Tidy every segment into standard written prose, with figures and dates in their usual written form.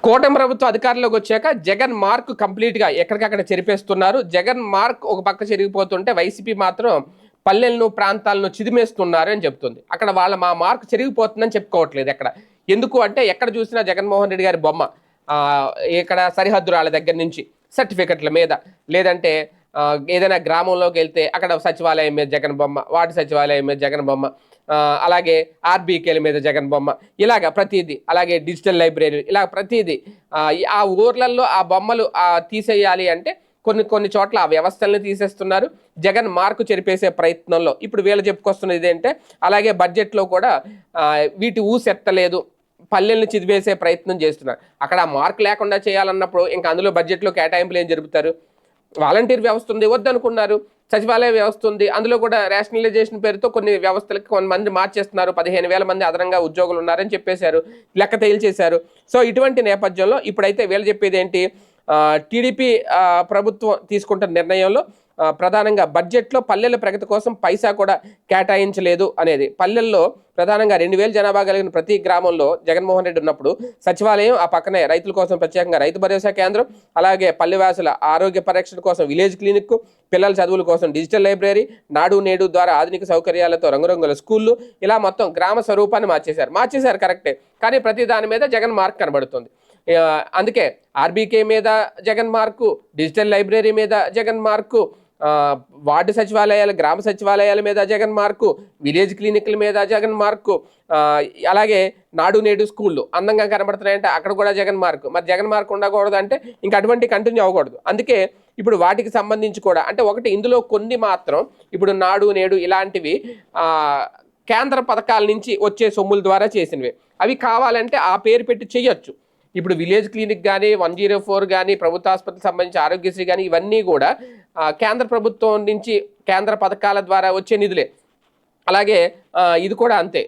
కూటమి ప్రభుత్వం అధికారంలోకి వచ్చాక జగన్ మార్క్ కంప్లీట్గా ఎక్కడికక్కడ చెరిపేస్తున్నారు. జగన్ మార్క్ ఒక పక్క చెరిగిపోతుంటే వైసీపీ మాత్రం పల్లెలను ప్రాంతాలను చిదిమేస్తున్నారు అని చెప్తుంది. అక్కడ మా మార్క్ చెరిగిపోతుందని చెప్పుకోవట్లేదు ఎక్కడ. ఎందుకు అంటే ఎక్కడ చూసినా జగన్మోహన్ రెడ్డి గారి బొమ్మ, ఇక్కడ సరిహద్దురాల దగ్గర నుంచి సర్టిఫికెట్ల మీద, లేదంటే ఏదైనా గ్రామంలోకి వెళ్తే అక్కడ సచివాలయం మీద జగన్ బొమ్మ, వార్డు సచివాలయం మీద జగన్ బొమ్మ, అలాగే ఆర్బీకేల మీద జగన్ బొమ్మ, ఇలాగ ప్రతిదీ, అలాగే డిజిటల్ లైబ్రరీ, ఇలా ప్రతిదీ ఆ ఊర్లలో ఆ బొమ్మలు తీసేయాలి అంటే కొన్ని చోట్ల ఆ వ్యవస్థల్ని తీసేస్తున్నారు. జగన్ మార్కు చెరిపేసే ప్రయత్నంలో ఇప్పుడు వీళ్ళు చెప్పుకొస్తున్నది ఏంటంటే, అలాగే బడ్జెట్లో కూడా వీటి ఊసెత్తలేదు, పల్లెల్ని చిదివేసే ప్రయత్నం చేస్తున్నారు. అక్కడ ఆ మార్క్ లేకుండా చేయాలన్నప్పుడు ఇంకా అందులో బడ్జెట్లో కేటాయింపులు ఏం జరుపుతారు? వాలంటీర్ వ్యవస్థ ఉంది, వద్దనుకున్నారు. సచివాలయ వ్యవస్థ ఉంది, అందులో కూడా రేషనలైజేషన్ పేరుతో కొన్ని వ్యవస్థలకి కొంతమంది మార్చేస్తున్నారు. 15,000 మంది అదనంగా ఉద్యోగులు ఉన్నారని చెప్పేశారు, లెక్క తేల్చేశారు. సో ఇటువంటి నేపథ్యంలో ఇప్పుడైతే వీళ్ళు చెప్పేది ఏంటి, టీడీపీ ప్రభుత్వం తీసుకుంటున్న నిర్ణయంలో ప్రధానంగా బడ్జెట్లో పల్లెల ప్రగతి కోసం పైసా కూడా కేటాయించలేదు అనేది. పల్లెల్లో ప్రధానంగా 2,000 జనాభా కలిగిన ప్రతి గ్రామంలో జగన్మోహన్ రెడ్డి ఉన్నప్పుడు సచివాలయం, ఆ పక్కనే రైతుల కోసం ప్రత్యేకంగా రైతు భరోసా కేంద్రం, అలాగే పల్లెవాసుల ఆరోగ్య పరీక్షల కోసం విలేజ్ క్లినిక్, పిల్లల చదువుల కోసం డిజిటల్ లైబ్రరీ, నాడు నేడు ద్వారా ఆధునిక సౌకర్యాలతో రంగురంగుల స్కూళ్ళు, ఇలా మొత్తం గ్రామ స్వరూపాన్ని మార్చేశారు కరెక్టే. కానీ ప్రతి దాని మీద జగన్ మార్క్ కనబడుతుంది. అందుకే ఆర్బీకే మీద జగన్ మార్కు, డిజిటల్ లైబ్రరీ మీద జగన్ మార్కు, వార్డు సచివాలయాలు, గ్రామ సచివాలయాల మీద జగన్ మార్కు, విలేజ్ క్లినిక్ల మీద జగన్ మార్కు, అలాగే నాడు నేడు స్కూళ్ళు అందంగా కనబడుతున్నాయంటే అక్కడ కూడా జగన్ మార్కు. మరి జగన్ మార్కు ఉండకూడదు అంటే ఇంకా అటువంటి కంటిన్యూ అవ్వకూడదు. అందుకే ఇప్పుడు వాటికి సంబంధించి కూడా అంటే ఒకటి ఇందులో కొన్ని మాత్రం ఇప్పుడు నాడు నేడు ఇలాంటివి కేంద్ర పథకాల నుంచి వచ్చే సొమ్ముల ద్వారా చేసినవి. అవి కావాలంటే ఆ పేరు పెట్టి చేయొచ్చు. ఇప్పుడు విలేజ్ క్లినిక్ కానీ, 104 కానీ, ప్రభుత్వ ఆసుపత్రికి సంబంధించి ఆరోగ్యశ్రీ కానీ, ఇవన్నీ కూడా కేంద్ర ప్రభుత్వం నుంచి కేంద్ర పథకాల ద్వారా వచ్చే నిధులే. అలాగే ఇది కూడా అంతే,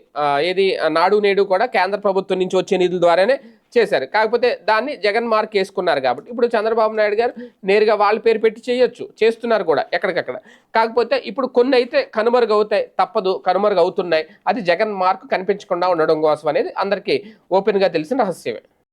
ఏది నాడు నేడు కూడా కేంద్ర ప్రభుత్వం నుంచి వచ్చే నిధుల ద్వారానే చేశారు. కాకపోతే దాన్ని జగన్ మార్క్ వేసుకున్నారు కాబట్టి ఇప్పుడు చంద్రబాబు నాయుడు గారు నేరుగా వాళ్ళ పేరు పెట్టి చేయొచ్చు, చేస్తున్నారు కూడా ఎక్కడికక్కడ. కాకపోతే ఇప్పుడు కొన్ని అయితే కనుమరుగవుతాయి, తప్పదు, కనుమరుగవుతున్నాయి. అది జగన్ మార్క్ కనిపించకుండా ఉండడం కోసం అనేది అందరికీ ఓపెన్గా తెలిసిన రహస్యమే.